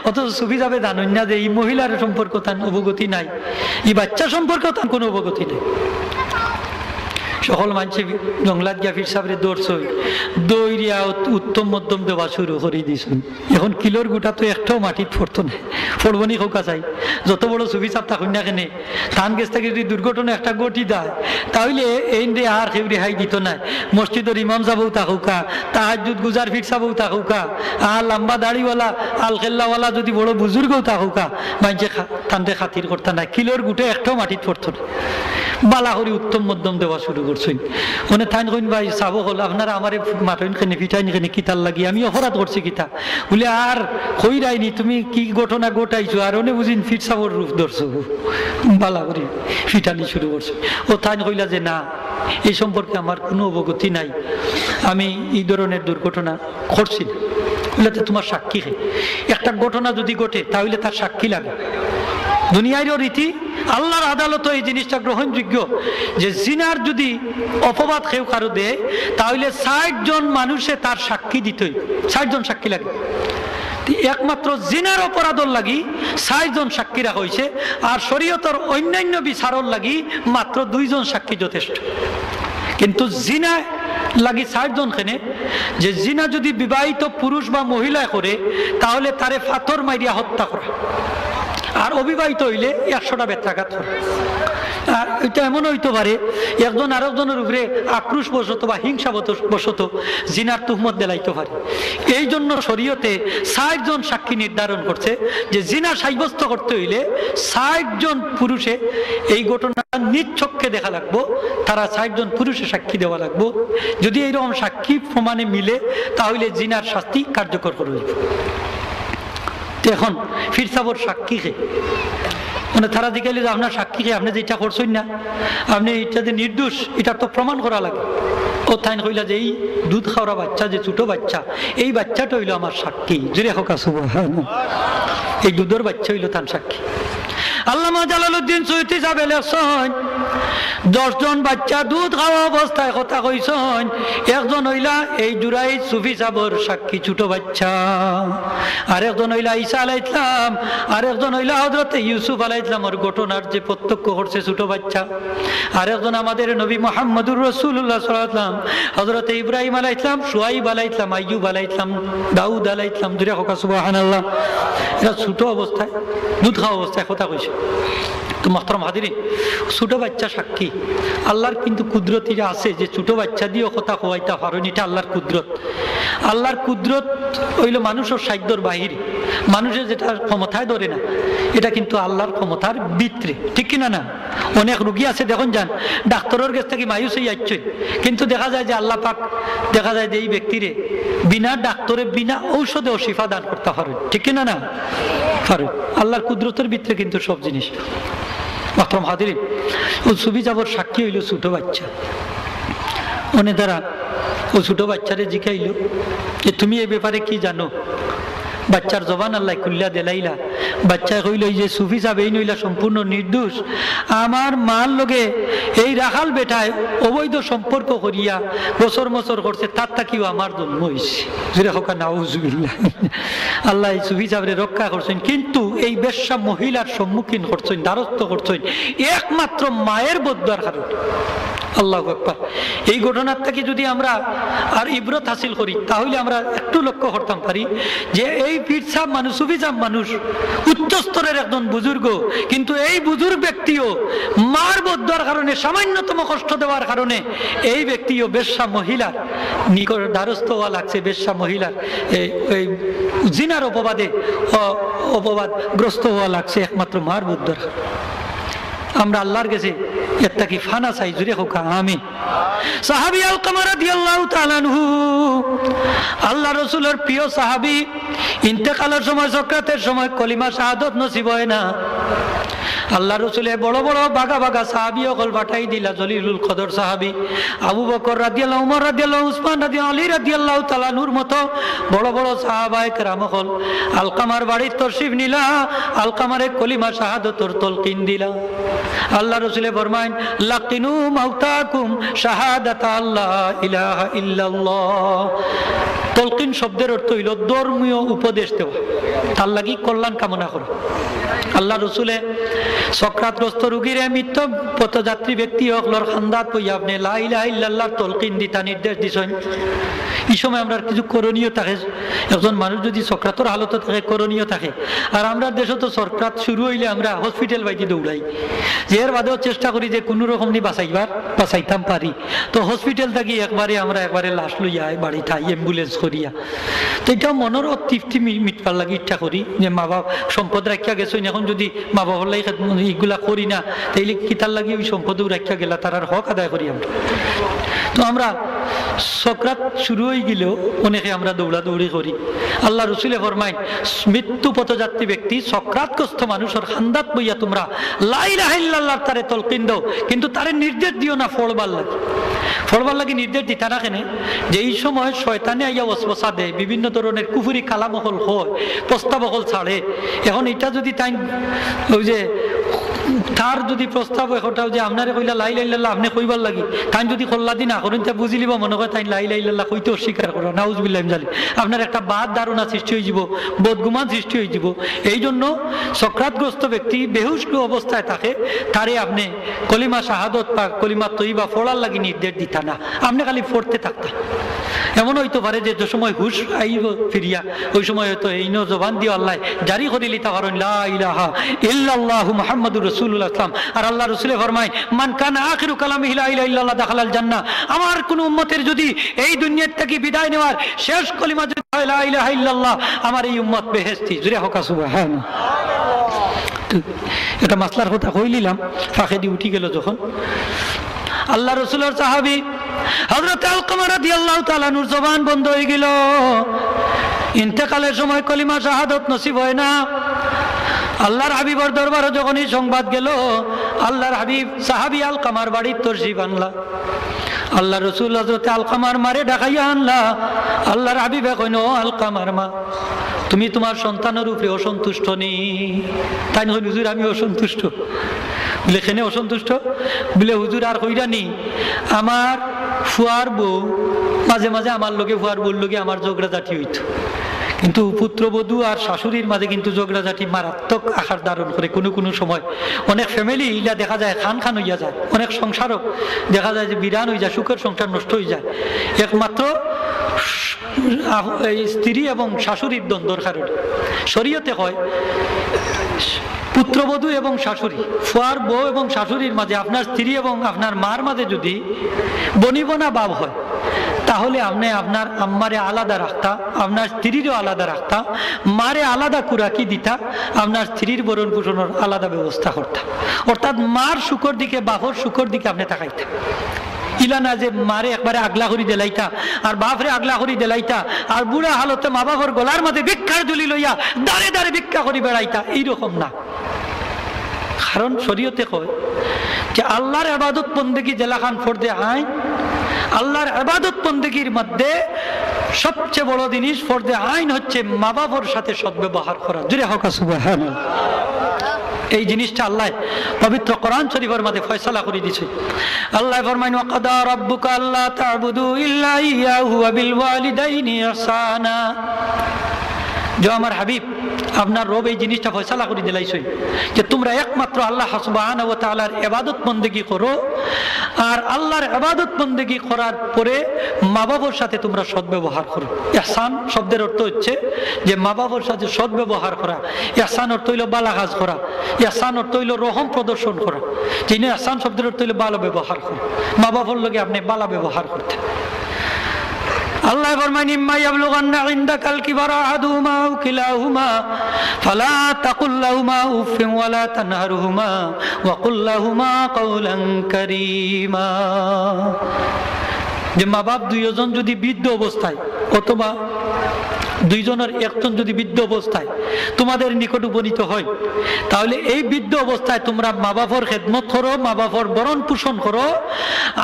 অথচ সুফি যাবে জানেন না যে এই মহিলার সম্পর্ক তার অবগতি নাই, এই বাচ্চা সম্পর্কেও তার কোনো অবগতি নেই। সকল মানুষে জঙ্গলাত গিয়া ফির সাবরে দৌড়ছই, দৌড়িয়া উত্তম মধ্যম দেওয়া শুরু করে দিয়েছেন। এখন কিলোর গোটা তো একটাও মাটিত পড়তো না, পড়বনি খোকা চাই। যত বড় সুফি সাপ থাকুন না কেনে, ধান গেছ থেকে যদি দুর্ঘটনা একটা গটি দেয় তাহলে এই রে আর কেউ রেহাই দিত না। মসজিদের ইমাম যাবও তাকুকা, তাহাজ্জুদ গুজার ফির সাবও তাকুকা, আর লম্বা দাড়িওয়ালা আল খেল্লাওয়ালা যদি বড় বুজুর্গও তাকুকা, মানুষে তানতে খাতির করতে না, কিলোর গোটে একটাও মাটিত পড়তো না। বালা করে উত্তম মধ্যম দেওয়া শুরু করছেন। মানে থাইন কইন ভাই চাব হল আপনারা আমার মাঠইন খেনে পিঠাইন খেনে কিতার লাগি আমি অপরাধ করছি কিতা বলে আর কই রাইনি তুমি কি ঘটনা ঘটাইছো, আর অনে বুঝিন ফিট সাবর রূপ ধরছো, বালা করে ফিটানি শুরু করছো। ও থাইন কইলা যে না, এই সম্পর্কে আমার কোনো অবগতি নাই, আমি এই ধরনের দুর্ঘটনা করছি না। বলে তোমার সাক্ষী খে, একটা ঘটনা যদি ঘটে তাহলে তার সাক্ষী লাগে। দুনিয়ারও রীতি, আল্লাহর আদালত এই জিনিসটা গ্রহণযোগ্য যে জিনার যদি অপবাদ কেউ কারো দেয় তাহলে 60 জন মানুষে তার সাক্ষী দিতেই, 60 জন সাক্ষী লাগে। একমাত্র জিনার অপরাধর লাগি 60 জন সাক্ষী রাখা হয়েছে, আর শরীয়তের অন্যান্য বিচারর লাগি মাত্র 2 জন সাক্ষী যথেষ্ট। কিন্তু জিনা লাগি 60 জন খেনে, যে জিনা যদি বিবাহিত পুরুষ বা মহিলা করে তাহলে তারে পাথর মাইরিয়া হত্যা করা, আর অবিবাহিত হইলে 100টা বেত্রাঘাত করে। আর এটা এমন হইতে পারে একজন আরেকজনের উপরে আক্রোশ বশত বা হিংসা বশত জিনার তুহমত দেলাইতে পারে। এই জন্য শরীয়তে 60 জন সাক্ষী নির্ধারণ করছে যে জিনা সাব্যস্ত করতে হইলে 60 জন পুরুষে এই ঘটনা নিজ চক্ষে দেখা লাগবো, তারা 60 জন পুরুষে সাক্ষী দেওয়া লাগবো। যদি এইরকম সাক্ষী প্রমাণে মিলে তাহলে জিনার শাস্তি কার্যকর করবে। এখন ফির সাবর সাক্ষী খে মানে তারা দেখাইলে যে আপনার সাক্ষী খে আপনি যেটা করছেন না, আপনি এটা যে নির্দোষ, এটা তো প্রমাণ করা লাগে। ও তাই কইলা যে এই দুধ খাওয়া বাচ্চা, যে ছোট বাচ্চা, এই বাচ্চাটা হইলো আমার সাক্ষী। জুড়ে হোক সুবহানাল্লাহ, এই দুধের বাচ্চা হইলো তার সাক্ষী। আল্লামা জালালউদ্দিন সৈয়দী সাহেব লেখছেন 10 জন বাচ্চা দুধ খাওয়া অবস্থায় কথা কইছেন, একজন হইলা এই জুরাই সুফি সাবর সাক্ষী ছোট বাচ্চা, আরেকজন হইলা ঈসা আলাইহিস সালাম, আরেকজন হইলা হযরত ইউসুফ আলাইহিস সালামের ঘটনার যে প্রত্যক্ষ করছে ছোট বাচ্চা, আরেকজন আমাদের নবী মুহাম্মদুর রাসূলুল্লাহ সাল্লাল্লাহু আলাইহি ওয়াসাল্লাম, হযরত ইব্রাহিম আলাইহিস সালাম, শুআইব আলাইহিস সালাম, আইয়ুব আলাইহিস সালাম, দাউদ আলাইহিস সালাম। জুরে হোক সুবহানাল্লাহ, এরা ছোট অবস্থায় দুধ খাওয়া অবস্থায় কথা কইছে। তো মোহতারাম হাজিরিন, ছোট বাচ্চা সাক্ষী। আল্লাহর কিন্তু কুদরতিরা আছে যে ছোট বাচ্চা দিয়েও কথা কওয়াইতে পারেন, এটা আল্লাহর কুদরত। আল্লাহর কুদরত হইল মানুষের সাধ্যর বাহিরে, মানুষের যেটা ক্ষমতায় ধরে না, এটা কিন্তু আল্লাহর ক্ষমতার ভিতরে, ঠিক কিনা না? অনেক রোগী আছে দেখুন যান, ডাক্তারের কাছ থেকে মায়ুস হয়ে যাচ্ছে, কিন্তু দেখা যায় যে আল্লাহ পাক দেখা যায় যে এই ব্যক্তিরে বিনা ডাক্তারে বিনা ঔষধে শিফা দান করতে পারেন, ঠিক কিনা না? পারেন। আল্লাহর কুদরতের ভিতরে কিন্তু সব জিনিস। মাত্র হাজিরিন, ও সুফি যাবর সাক্ষী হইল ছোট বাচ্চা। অনে দ্বারা ও ছোট বাচ্চারে জিকাইল যে তুমি এই ব্যাপারে কি জানো? বাচ্চার জবান আল্লাহ খুল্লা দেলাইলা। বাচ্চা কইল যে সুফি সাহেব এই নইলা সম্পূর্ণ নির্দোষ, আমার মার লগে এই রাখাল বেটায় অবৈধ সম্পর্ক করিয়া বছর বছর করছে, তার তাকিও আমার জন্ম হয়েছে। নাউজুবিল্লাহ। আল্লাহ এই সুফি সাহেবরে রক্ষা করছেন, কিন্তু এই বেশ্যা মহিলার সম্মুখীন করছেন, দ্বারস্থ করছেন একমাত্র মায়ের বদুয়ার কারণে। আল্লাহু আকবার। এই ঘটনার থেকে যদি আমরা আর ইবরত হাসিল করি তাহলে আমরা একটু লক্ষ্য করতাম পারি যে এই পীর সাহেব মানুষ, সুফি সাহেব মানুষ, উচ্চ স্তরের একজন বুজুর্গ, কিন্তু এই বুজুর্গ ব্যক্তিও মার বদুয়ার কারণে, সামান্যতম কষ্ট দেওয়ার কারণে এই ব্যক্তিও বেশ্যা মহিলার নিকট দ্বারস্থ হওয়া লাগছে। বেশ্যা মহিলার এই জিনার অপবাদগ্রস্ত হওয়া লাগছে একমাত্র মার বদুয়ার কারণে। আমরা আল্লাহর কাছে একটা কি ফানা চাই, জুড়ে হোক আমিন। সাহাবী আলকামা রাদিয়াল্লাহু তাআলা আনহু, আল্লাহ রাসূলের প্রিয় সাহাবী, ইন্তেকালের সময়, সাকরাতের সময় কলিমা শাহাদাত নসিব হয় না। আল্লাহ রাসূলে বড় বড় বাগা বাগা সাহাবী সকল পাঠাই দিলা। জলিলুল কদর সাহাবী আবু বকর রাদিয়াল্লাহু, উমর রাদিয়াল্লাহু, উসমান রাদিয়াল্লাহু, আলী রাদিয়াল্লাহু তাআলা নূর মতো বড় বড় সাহাবায়ে কেরাম সকল আলকামার বাড়ির তশরিফ নিলা। আলকামারে কলিমা শাহাদাতর তালকিন দিলা। আল্লাহ রাসূলে ফরমায় লাকিনু মাউতাকুম শাহাদাতা আল্লা ইলাহা ইল্লাল্লাহ। তলকিন শব্দের অর্থ হইল ধর্মীয় উপদেশ দেওয়া, তার লাগি কল্যাণ কামনা করা। আল্লাহ রসুলে সক্রাতগ্রস্ত রোগীরে মৃত্যু পথযাত্রী ব্যক্তি হকলর খান্দাত পইয়া আপনি লা ইলাহা ইল্লাল্লাহর তলকিন দিতা নির্দেশ দিছেন। এই সময় আমরা কিছু করণীয় থাকে, একজন মানুষ যদি সক্রাতর হালত থাকে করণীয় থাকে। আর আমরা দেশে তো সক্রাত শুরু হইলে আমরা হসপিটাল বাইতে দৌড়াই, যে এর বাদেও চেষ্টা করি যে কোনো রকম নি বাঁচাইতাম পারি। তো হসপিটাল থাকি একবারে লাশ লইয়া বাড়ি থাই অ্যাম্বুলেন্স করিয়া। তো এটাও মনের তৃপ্তি মিটবার লাগে ইচ্ছা করি যে মা বাপ সম্পদ রাখিয়া গেছেন, এখন যদি মা বাবার লাগে এইগুলা করি না তাইলে কিতার লাগে ওই সম্পদও রাখিয়া গেলা তার হক আদায় করি আমরা। তো আমরা সক্রাত শুরু হয়ে গেলেও অনেকে আমরা দৌড়াদৌড়ি করি। আল্লাহ রসুলে ফরমাইন মৃত্যু পথযাত্রী ব্যক্তি সক্রাতগ্রস্ত মানুষের খান্দাত বইয়া তোমরা লা ইলাহা ইল্লাল্লাহর তারে তলকিন দাও, কিন্তু তারে নির্দেশ দিও না ফড়বার লাগে নির্দেশ দিতা না কেন যে এই সময় শয়তানে আইয়া ওয়াসওয়াসা দেয়, বিভিন্ন ধরনের কুফরি কালামহল হয়, প্রস্তাবহল ছাড়ে। এখন এটা যদি তাই ওই যে তার যদি প্রস্তাব এটাও যে আপনারে কইলা লা ইলাহা ইল্লাল্লাহ আপনি কইবার লাগি, তাই যদি খোল্লা দিন না করেন তা বুঝি লিবা মনে হয় তাই লা ইলাহা ইল্লাল্লাহ কইতে অস্বীকার করো, নাউজুবিল্লাহ মিন যালিক। আপনার একটা বাদ ধারণা সৃষ্টি হয়ে যাব, বদগুমান সৃষ্টি হয়ে যাব। এই জন্য সক্রাতগ্রস্ত ব্যক্তি বেহুশ অবস্থায় থাকে, তারে আপনি কলিমা শাহাদত বা কলিমা তৈবা ফোড়ার লাগি নির্দেশ দিতা না, আপনি খালি ফোড়তে থাকতা। এমন হইতে পারে যে সময় হুশ আইব ফিরিয়া ওই সময় হয়তো এই জবান দিয়ে আল্লাহ জারি করে লিতা পারেন লা ইলাহা ইল্লাল্লাহু মুহাম্মাদুর রাসূলুল্লাহ সাল্লাল্লাহু আলাইহি ওয়াসাল্লাম। আর আল্লাহ রাসূল ফরমায় মান কানা আখিরু কালামিহি লা ইলাহা ইল্লাল্লাহ দাখালাল জান্নাহ। আমার কোন উম্মতের যদি এই দুনিয়া থেকে বিদায় নেওয়ার শেষ কলিমা যদি হয় লা ইলাহা ইল্লাল্লাহ, আমার এই উম্মত বেহেশতি। জুরে হোক সুবহানাল্লাহ। এটা মাসলার কথা কইলিলাম, ফাঁকে দিয়ে উঠি গেল যখন। আল্লাহ রসুলের সাহাবী হযরত আলকামা রাদিয়াল্লাহু তাআলা নূর জবান বন্ধ হয়ে গেল, ইন্তেকালের সময় কলিমা শাহাদত নসিব হয় না। আল্লাহর হাবিবর দরবারে যখন এই সংবাদ গেল, আল্লাহর হাবিব সাহাবী আলকামার বাড়ির তশরিফ আনলা। আল্লাহ রসুল হযরত আলকামার মারে ডাকাইয়া আনলা। আল্লাহর হাবিবে কইন আলকামার মা, তুমি তোমার সন্তানের উপরে অসন্তুষ্ট নি? তাই নয় হুজুর আমি অসন্তুষ্ট। বলে কেনে অসন্তুষ্ট? বলে হুজুর আর কইরা নি, আমার ফুয়ার বউ মাঝে মাঝে আমার লোকে ফুয়ার বউর লোকে আমার ঝগড়াঝাটি হইত, কিন্তু পুত্রবধূ আর শাশুড়ির মাঝে কিন্তু ঝগড়াঝাটি মারাত্মক আকার ধারণ করে। কোনো সময় অনেক ফ্যামিলি ইলা দেখা যায় খান হইয়া যায়, অনেক সংসারও দেখা যায় যে বিরান হয়ে যায়, সুখের সংসার নষ্ট হয়ে যায় একমাত্র স্ত্রী এবং শাশুড়ির দ্বন্দ্বর কারণে। শরীয়তে হয় পুত্রবধূ এবং শাশুড়ি, ফুয়ার বউ এবং শাশুড়ির মাঝে, আপনার স্ত্রী এবং আপনার মার মাঝে যদি বনিবনা ভাব হয়, তাহলে আপনি আপনার আম্মারে আলাদা রাখতা, আপনার স্ত্রীরও আলাদা রাখতা, মারে আলাদা কুরাকি দিতা, আপনার স্ত্রীর বরণ পোষণের আলাদা ব্যবস্থা করতা। অর্থাৎ মার সুখর দিকে বাপর সুখর দিকে আপনি তাকাইতা। ইলা না যে মারে একবারে আগলা করি দেলাইতা আর বাপরে আগলা করি দেলাইতা আর বুড়া হালতে মা বাপর গলার মাঝে ভিক্ষার ঝুলি লইয়া দাঁড়ে দাঁড়ে ভিক্ষা করি বেড়াইতা, এইরকম না। কারণ শরীয়তে কয় যে আল্লাহর ইবাদত বন্দেগী জেলাখান ফরদে আইন, আল্লাহর ইবাদত বন্দেগীর মধ্যে সবচেয়ে বড় জিনিস ফরদে আইন হচ্ছে মা বাবার সাথে সদ্ব্যবহার করা। জুরে হোক সুবহানাল্লাহ। এই জিনিসটা আল্লাহ পবিত্র কোরআন শরীফের মধ্যে ফয়সালা করে দিয়েছে। আল্লাহ ফরমায় ওয়া কাদা রাব্বুকা আল্লা তা'বুদু ইল্লা ইয়াহু ওয়া বিল ওয়ালিদাইনি ইহসানা। যে আমার হাবিব আপনার রব এই জিনিসটা ফয়সালা করে দিলাইছে যে তোমরা একমাত্র আল্লাহ সুবহানাহু ওয়া তাআলার ইবাদত বন্দেগী করো, আর আল্লাহর ইবাদত বন্দেগী করার পরে মা বাবার সাথে তোমরা সদ্ব্যবহার করো। ইহসান শব্দের অর্থ হচ্ছে যে মা বাবার সাথে সদ্ব্যবহার করা। ইহসান অর্থ হইল বালা কাজ করা, ইহসান অর্থ হইল রহম প্রদর্শন করা। যিনি ইহসান শব্দের অর্থ হইল ভালো ব্যবহার করা, মা বাবার লগে আপনি ভালো ব্যবহার করতে। আল্লাহ ফরমান ইম্মা ইয়াবলুগান্না ইনদাকাল কিবারা আহাদুহুমা আও কিলাহুমা ফালা তাকুল লাহুমা উফিন ওয়ালা তানহারহুমা ওয়া কুল লাহুমা কাওলান কারীমা। যে মা বাপ দুইজন যদি বৃদ্ধ অবস্থায় অথবা দুইজনের একজন যদি বৃদ্ধ অবস্থায় তোমাদের নিকট উপনীত হয়, তাহলে এই বৃদ্ধ অবস্থায় তোমরা মা বাবার খেদমত করো, মা বাবার বরণ পোষণ করো।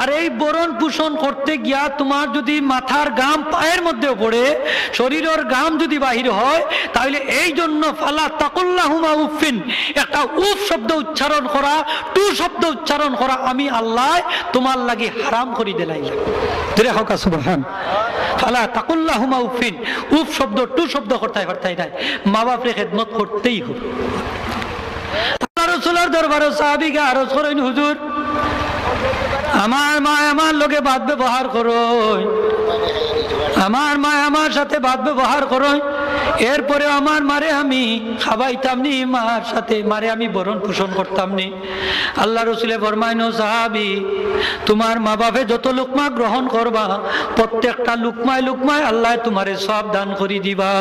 আর এই বরণ পোষণ করতে গিয়া তোমার যদি মাথার গাম পায়ের মধ্যে পড়ে, শরীরের গাম যদি বাহির হয়, তাহলে এই জন্য ফালা তাকুল্লাহুমা উফিন, একটা উফ শব্দ উচ্চারণ করা, টু শব্দ উচ্চারণ করা আমি আল্লাহ তোমার লাগি হারাম করে দিলাইলাম। ধরে হোক সুবহান। ফালা তাকুল্লাহুমা উফিন, উফ শব্দ টু শব্দ করতে পারতাই নাই, মা বাপরে খেদমত করতেই হবে। আল্লাহ রাসূলের দরবারে সাহাবীরা আরজ করেন, হুজুর আমার মা আমার লগে বাদ ব্যবহার করো, আমার মা আমার সাথে বাদ ব্যবহার করো, এরপরে আমার মারে আমি খাবাইতাম নি, মার সাথে মারে আমি বরণ পোষণ করতাম নি। আল্লাহ রসুলে ফরমাইন, সাহাবী তোমার মা বাপে যত লুকমা গ্রহণ করবা, প্রত্যেকটা লুকমায় লুকমায় আল্লাহ তোমারে সব দান করি দিবা।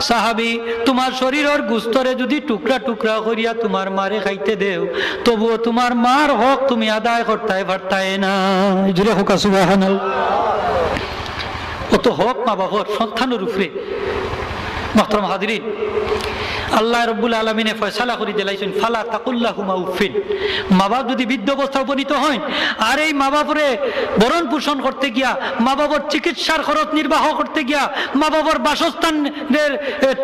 সাহাবী তোমার শরীরের গুস্তরে যদি টুকরা টুকরা করিয়া তোমার মারে খাইতে দেও, তবুও তোমার মার হক তুমি আদায় করতে পারতাই না। জুড়ে হোক সুবহানাল্লাহ। অত হক মা বাবার সন্তানের উপরে। মুহতারাম হাজিরিন, আল্লাহ রাব্বুল আলামিনে ফয়সালা করে দিলাইছেন ফালা তাকুল্লাহুমা উফিন। মা বাপ যদি বৃদ্ধ অবস্থা উপনীত হয়, আর এই মা বাপরে বরণ পোষণ করতে গিয়া, মা বাবার চিকিৎসার খরচ নির্বাহ করতে গিয়া, মা বাবার বাসস্থানের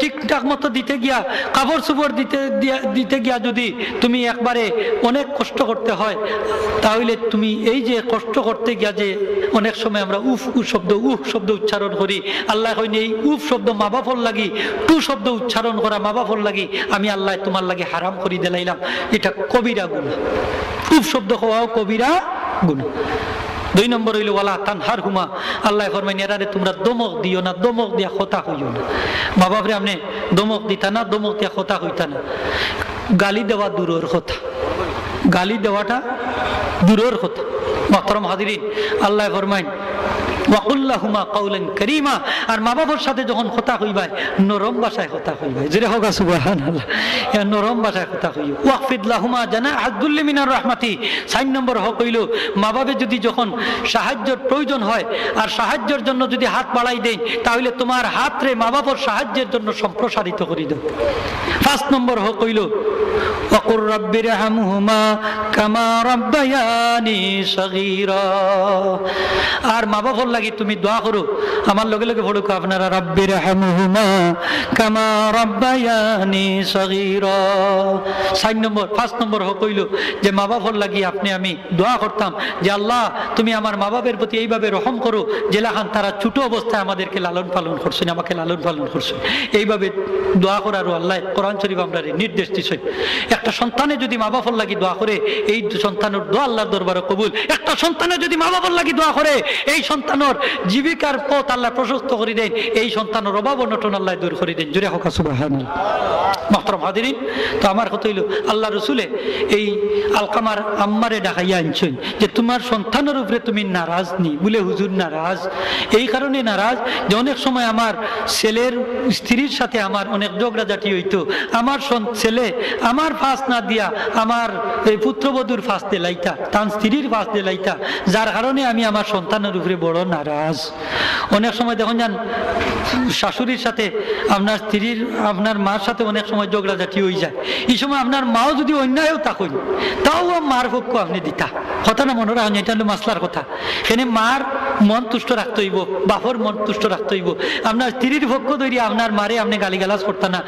ঠিকঠাক মতো দিতে গিয়া, কাপড় চোপড় দিতে গিয়া যদি তুমি একবারে অনেক কষ্ট করতে হয়, তাহলে তুমি এই যে কষ্ট করতে গিয়া যে অনেক সময় আমরা উফ শব্দ উচ্চারণ করি, আল্লাহ কইন এই উফ শব্দ মা বাপর লাগি, টু শব্দ উচ্চারণ করা মা বাপর লাগি আমি আল্লাহ তোমার লাগে হারাম করি দিলাইলাম। এটা কবিরা গুনাহ। উফ শব্দ হওয়াও কবিরা গুনাহ। 2 নম্বর হইল ওয়ালা তানহারহুমা, আল্লাহ ফরমাইন এরারে তোমরা দমক দিও না, দমক দিয়া খোতা হইও না। মা বাপরে আপনি দমক দিতা না, দমক দিয়া খোতা হইতা না। গালি দেওয়া দূরের কথা, গালি দেওয়াটা দূরের কথা। মুহতারাম হাজিরিন, আল্লাহ ফরমাইন ওয়াকুল্লাহুমা কাউলান কারীমা, আর মা বাবার সাথে যখন কথা কইবাই নরম ভাষায় কথা কইবাই। জোরে হোক সুবহানাল্লাহ। নরম ভাষায় কথা কইও। ওয়াকফিদ লাহুমা জানাহাদ যুল্লি মিনার রাহমাতি। 4 নম্বর হক হইল মা বাবা যদি যখন সাহায্যের প্রয়োজন হয় আর সাহায্যের জন্য যদি হাত বাড়াই দেয়, তাহলে তোমার হাত রে মা বাবার সাহায্যের জন্য সম্প্রসারিত করে দাও। 5 নম্বর হক হইল ওয়াকুর রাব্বিরহামহুমা কামা রাব্বায়ানি সগীরা, আর মা বাবার লাগি তুমি দোয়া করো। আমার লগে লগে পড়ুক আপনারা, রাব্বিরহামহুমা কামা রাব্বায়ানি সগীরা। 5 নম্বর হক হইল যে মা বাবার লাগি আপনি আমি দোয়া করতাম যে আল্লাহ তুমি আমার মা বাবার প্রতি এইভাবে রহম করো, জেলাখান তারা ছোট অবস্থায় আমাদেরকে লালন পালন করছেন, আমাকে লালন পালন করছেন। এইভাবে দোয়া করারও আল্লাহ কোরআন শরীফ আমরা নির্দেশ দিচ্ছেন। একটা সন্তানে যদি মা বাবার লাগি দোয়া করে, এই সন্তানের দোয়া আল্লাহর দরবারে কবুল। একটা সন্তানে যদি মা বাবার লাগি দোয়া করে, এই সন্তানের জীবিকার পথ আল্লাহ প্রশস্ত করে দেন, এই সন্তানের অভাব অনটন আল্লাহ দূর করে দেন। জোরে হোক সুবহানাল্লাহ। মুহতারাম হাজিরিন, তো আমার কথা হইল আল্লাহ রসুলে এই আলকামার আম্মারে ডাকাইয়া আনছেন যে তোমার সন্তানের উপরে তুমি নারাজ নি বলে, হুজুর নারাজ এই কারণে নারাজ যে অনেক সময় আমার ছেলের স্ত্রীর সাথে আমার অনেক ঝগড়াঝাটি হইতো, আমার ছেলে আমার ফাঁস না দিয়া আমার এই পুত্রবধূর ফাঁস দিলাইতা, তার স্ত্রীর ফাঁস দিলাইতা, যার কারণে আমি আমার সন্তানের উপরে বড় নারাজ। অনেক সময় দেখুন যান শাশুড়ির সাথে আপনার স্ত্রীর আপনার মার সাথে অনেক সময় ঝগড়াঝাটি হয়ে যায়। এই সময় আপনার মাও যদি অন্যায়ও থাকুন, তাও মার পক্ষ আপনি দিতা, কথা না মনে রাখেন, এটা হলো মাসলার কথা। এখানে মার মন তুষ্ট রাখতে হইব, বাপর মন তুষ্ট রাখতে হইব। আপনার স্ত্রীর পক্ষ ধরিয়া আপনার মারে আপনি গালিগালাজ করতেন না,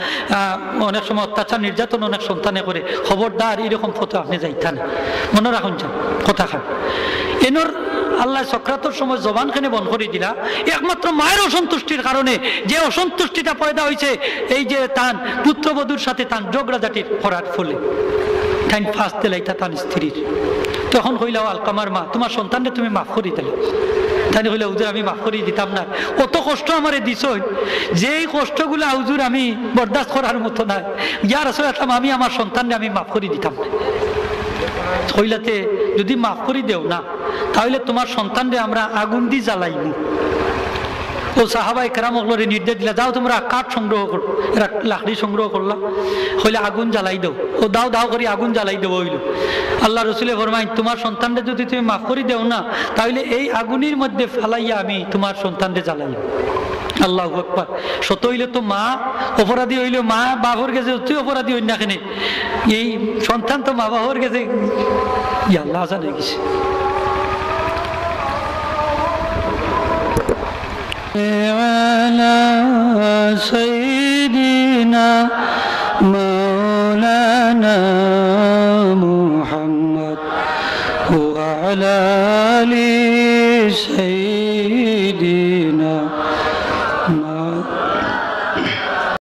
অনেক সময় অত্যাচার নির্যাতন অনেক সন্তানে করে, খবরদার এরকম ফটো আপনি যাইতেন না, মনে রাখুন যান কথা খান। এনর আল্লাহ সক্রাতর সময় জবানখানে বন্ধ করে দিলা একমাত্র মায়ের অসন্তুষ্টির কারণে, যে অসন্তুষ্টিটা পয়দা হয়েছে এই যে তান পুত্রবধূর সাথে তান ঝগড়াঝাটির করার ফলে তাই ফাঁস দিলাইতা তান স্ত্রীর। তখন হইলাও আলকামার মা তোমার সন্তানকে তুমি মাফ করে দিলে, তাই হইলে হুজুর আমি মাফ করে দিতাম না, অত কষ্ট আমারে দিছ, যেই কষ্টগুলো হুজুর আমি বরদাস্ত করার মতো না, ইয়া রাসূলুল্লাহ আমি আমার সন্তানকে আমি মাফ করে দিতাম না। হইলাতে যদি মাফ করে দেও না, তাহলে তোমার সন্তানরে আমরা আগুন দিয়ে জ্বালাইব। ও সাহাবাই কেরামরে নির্দেশ দিলা, যাও তোমরা কাঠ সংগ্রহ করো, এরা লাকড়ি সংগ্রহ করলা, হইলে আগুন জ্বালাই দাও, ও দাও দাও করে আগুন জ্বালাই দেবো। হইল আল্লাহ রসুলের ফরমাইন তোমার সন্তানরে যদি তুমি মাফ করে দেও না, তাহলে এই আগুনের মধ্যে ফালাইয়া আমি তোমার সন্তানরে জ্বালাইব। আল্লাহু আকবার। সত হইলে তো মা অপরাধী হইলে মা বাবর গেছে তুই অপরাধী হইন না কেন, এই সন্তান তো মা বাবর গেছে আল্লাহ জানে গেছে। সাইয়্যিদিনা মাওলানা মুহাম্মদ ওয়া আলা